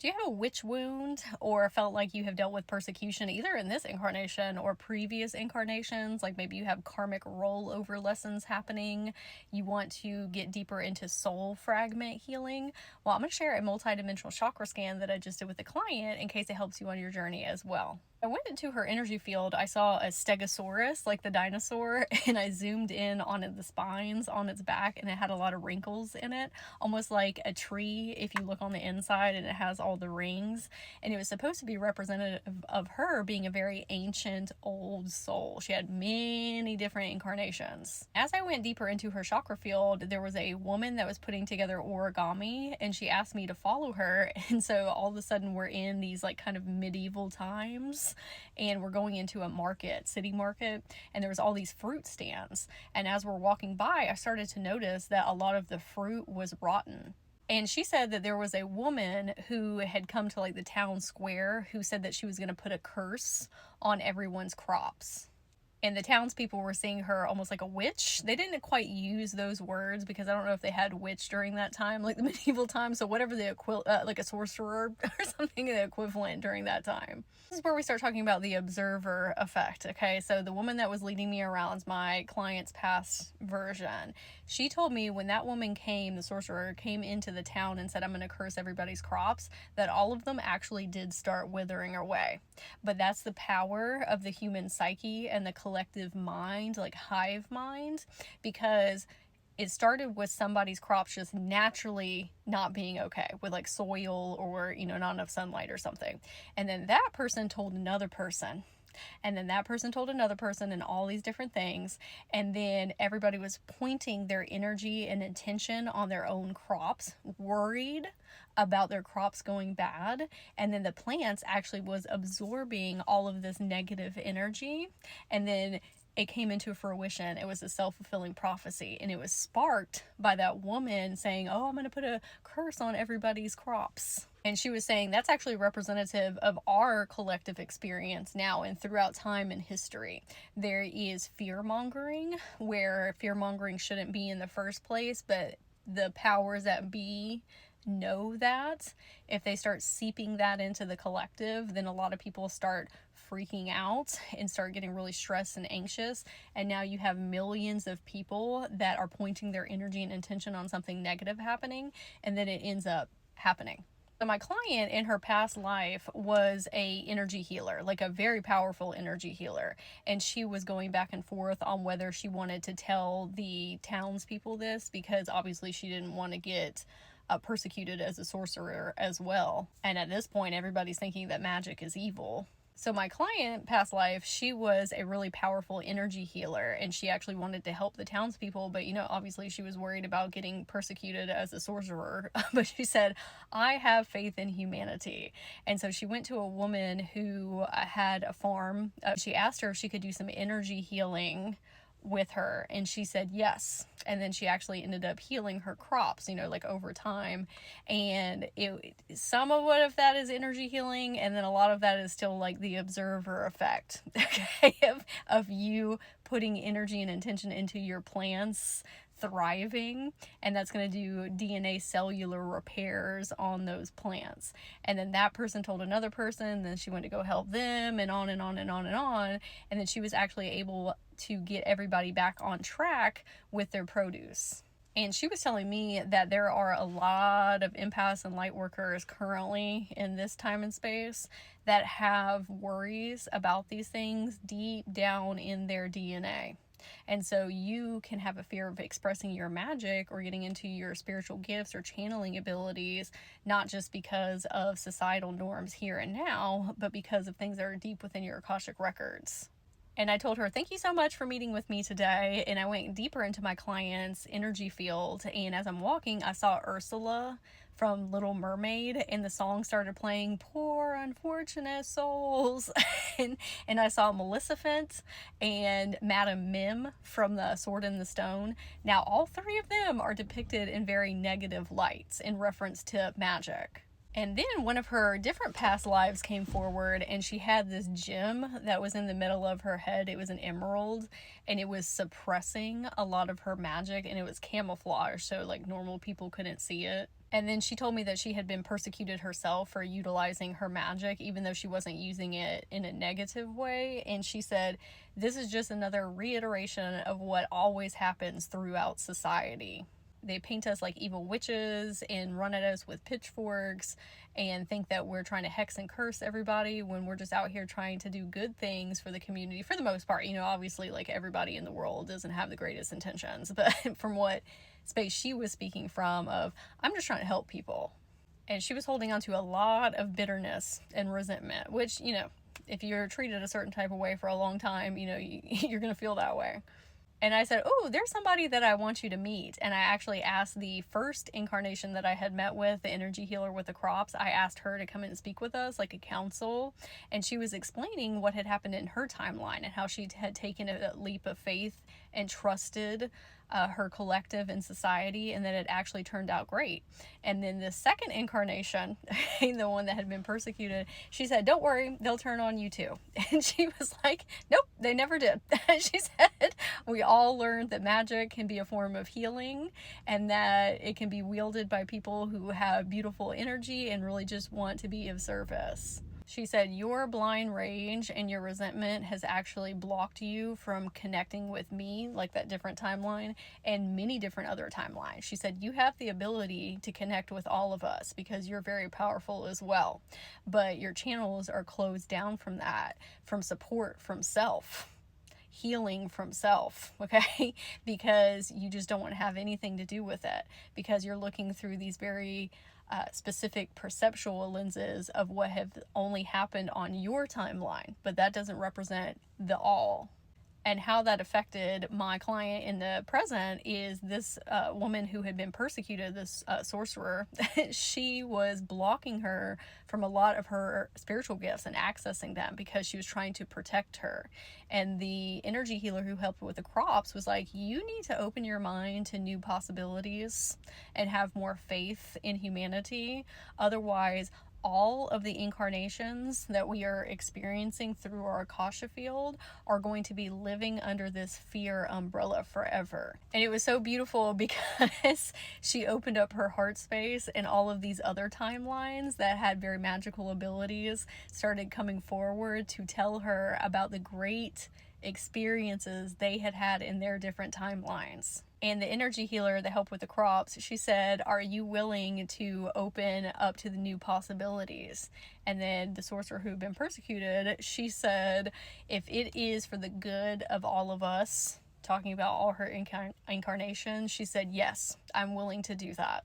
Do you have a witch wound or felt like you have dealt with persecution either in this incarnation or previous incarnations? Like maybe you have karmic rollover lessons happening. You want to get deeper into soul fragment healing. Well, I'm going to share a multidimensional chakra scan that I just did with a client in case it helps you on your journey as well. I went into her energy field. I saw a stegosaurus, like the dinosaur, and I zoomed in on the spines on its back, and it had a lot of wrinkles in it, almost like a tree if you look on the inside, and it has all the rings. And it was supposed to be representative of her being a very ancient old soul. She had many different incarnations. As I went deeper into her chakra field, there was a woman that was putting together origami, and she asked me to follow her. And so all of a sudden we're in these like kind of medieval times, and we're going into a market, city market, and there was all these fruit stands. And as we're walking by, I started to notice that a lot of the fruit was rotten. And she said that there was a woman who had come to like the town square who said that she was going to put a curse on everyone's crops. And the townspeople were seeing her almost like a witch. They didn't quite use those words because I don't know if they had witch during that time, like the medieval time. So whatever the like a sorcerer or something, the equivalent during that time. This is where we start talking about the observer effect. Okay, so the woman that was leading me around is my client's past version. She told me when that woman came, the sorcerer came into the town and said, I'm going to curse everybody's crops, that all of them actually did start withering away. But that's the power of the human psyche and the collective mind, like hive mind, because it started with somebody's crops just naturally not being okay with like soil or, not enough sunlight or something. And then that person told another person. And then that person told another person and all these different things. And then everybody was pointing their energy and intention on their own crops, worried about their crops going bad. And then the plants actually was absorbing all of this negative energy. And then it came into fruition. It was a self-fulfilling prophecy, and it was sparked by that woman saying, oh, I'm going to put a curse on everybody's crops. And she was saying that's actually representative of our collective experience now and throughout time and history. There is fear-mongering, where fear-mongering shouldn't be in the first place, but the powers that be know that if they start seeping that into the collective, then a lot of people start freaking out and start getting really stressed and anxious. And now you have millions of people that are pointing their energy and intention on something negative happening, and then it ends up happening. So my client in her past life was a energy healer, like a very powerful energy healer. And she was going back and forth on whether she wanted to tell the townspeople this, because obviously she didn't want to get persecuted as a sorcerer as well. And at this point, everybody's thinking that magic is evil. So my client, past life, she was a really powerful energy healer, and she actually wanted to help the townspeople, but obviously she was worried about getting persecuted as a sorcerer. But she said, I have faith in humanity. And so she went to a woman who had a farm. She asked her if she could do some energy healing with her, and she said yes. And then she actually ended up healing her crops, like over time. And some of what of that is energy healing, and then a lot of that is still like the observer effect, okay, of you putting energy and intention into your plants thriving, and that's going to do DNA cellular repairs on those plants. And then that person told another person, then she went to go help them, and on and on and on and on. And then she was actually able to get everybody back on track with their produce. And she was telling me that there are a lot of empaths and light workers currently in this time and space that have worries about these things deep down in their DNA. And so you can have a fear of expressing your magic or getting into your spiritual gifts or channeling abilities, not just because of societal norms here and now, but because of things that are deep within your Akashic records. And I told her, thank you so much for meeting with me today. And I went deeper into my client's energy field. And as I'm walking, I saw Ursula from Little Mermaid, and the song started playing, Poor Unfortunate Souls. and I saw Maleficent and Madame Mim from The Sword in the Stone. Now, all three of them are depicted in very negative lights in reference to magic. And then one of her different past lives came forward, and she had this gem that was in the middle of her head. It was an emerald, and it was suppressing a lot of her magic, and it was camouflage, so like normal people couldn't see it. And then she told me that she had been persecuted herself for utilizing her magic, even though she wasn't using it in a negative way. And she said, this is just another reiteration of what always happens throughout society. They paint us like evil witches and run at us with pitchforks and think that we're trying to hex and curse everybody when we're just out here trying to do good things for the community for the most part. You know, obviously, like, everybody in the world doesn't have the greatest intentions, but from what space she was speaking from, of, I'm just trying to help people. And she was holding on to a lot of bitterness and resentment, which, you know, if you're treated a certain type of way for a long time, you know, you're going to feel that way. And I said, oh, there's somebody that I want you to meet. And I actually asked the first incarnation that I had met with, the energy healer with the crops, I asked her to come in and speak with us, like a counsel. And she was explaining what had happened in her timeline and how she had taken a leap of faith and trusted her collective and society, and that it actually turned out great. And then the second incarnation, the one that had been persecuted, she said, don't worry, they'll turn on you too. And she was like, nope, they never did. She said, we all learned that magic can be a form of healing, and that it can be wielded by people who have beautiful energy and really just want to be of service. She said, your blind rage and your resentment has actually blocked you from connecting with me, like that different timeline, and many different other timelines. She said, you have the ability to connect with all of us because you're very powerful as well. But your channels are closed down from that, from support from self, healing from self, okay? Because you just don't want to have anything to do with it, because you're looking through these very specific perceptual lenses of what have only happened on your timeline, but that doesn't represent the all. And how that affected my client in the present is this woman who had been persecuted, this sorcerer, she was blocking her from a lot of her spiritual gifts and accessing them because she was trying to protect her. And the energy healer who helped with the crops was like, you need to open your mind to new possibilities and have more faith in humanity. Otherwise, all of the incarnations that we are experiencing through our Akasha field are going to be living under this fear umbrella forever. And it was so beautiful because she opened up her heart space, and all of these other timelines that had very magical abilities started coming forward to tell her about the great experiences they had had in their different timelines. And the energy healer that helped with the crops, she said, are you willing to open up to the new possibilities? And then the sorcerer who had been persecuted, she said, if it is for the good of all of us, talking about all her incarnations, she said, yes, I'm willing to do that.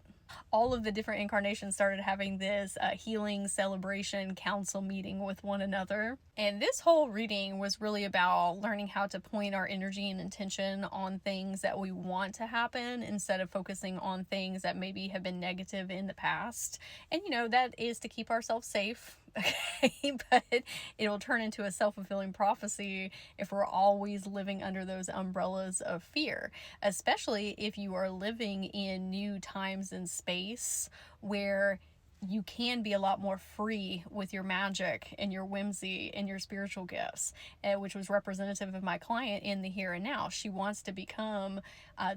All of the different incarnations started having this healing celebration council meeting with one another. And this whole reading was really about learning how to point our energy and intention on things that we want to happen instead of focusing on things that maybe have been negative in the past. And, you know, that is to keep ourselves safe. Okay, but it'll turn into a self-fulfilling prophecy if we're always living under those umbrellas of fear, especially if you are living in new times and space where you can be a lot more free with your magic and your whimsy and your spiritual gifts, which was representative of my client in the here and now. She wants to become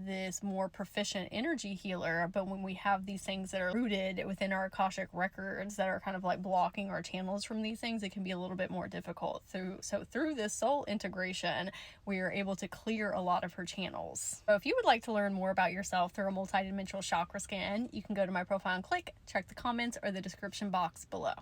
this more proficient energy healer, but when we have these things that are rooted within our Akashic records that are kind of like blocking our channels from these things, it can be a little bit more difficult. So through this soul integration, we are able to clear a lot of her channels. So if you would like to learn more about yourself through a multidimensional chakra scan, you can go to my profile and check the comments or the description box below.